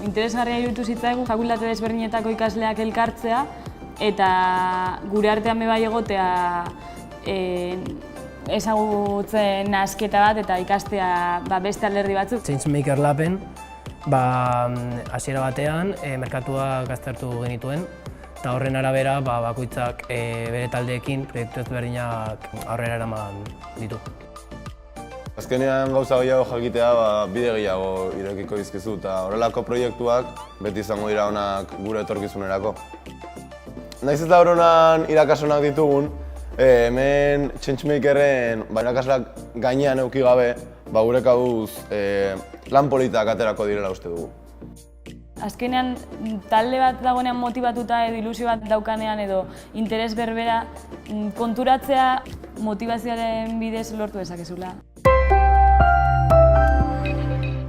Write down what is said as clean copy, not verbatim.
Interesgarria iruditu zitzaigun fakultate desberdinetako ikasleak elkartzea eta gure artean bai egotea ezagutzen nahasketa bat eta ikastea beste alderdi batzuk. Changemaker Laben hasiera batean merkatuak aztertu genituen eta horren arabera bakoitzak bere taldeekin proiektu ezberdinak aurrera eraman ditu. Azkenean gauza gehiago jakitea bide gehiago irekiko dizkizu eta horrelako proiektuak beti izango dira onak gure etorkizunerako. Naiz ez da honan irakasleak ditugun, hemen Changemakerren irakasleak gainean eduki gabe, gure kabuz lan politak aterako direla uste dugu. Azkenean talde bat dagoenean motibatuta edo ilusio bat daukanean edo interes berbera konturatzea motivazioaren bidez lortu dezakezula.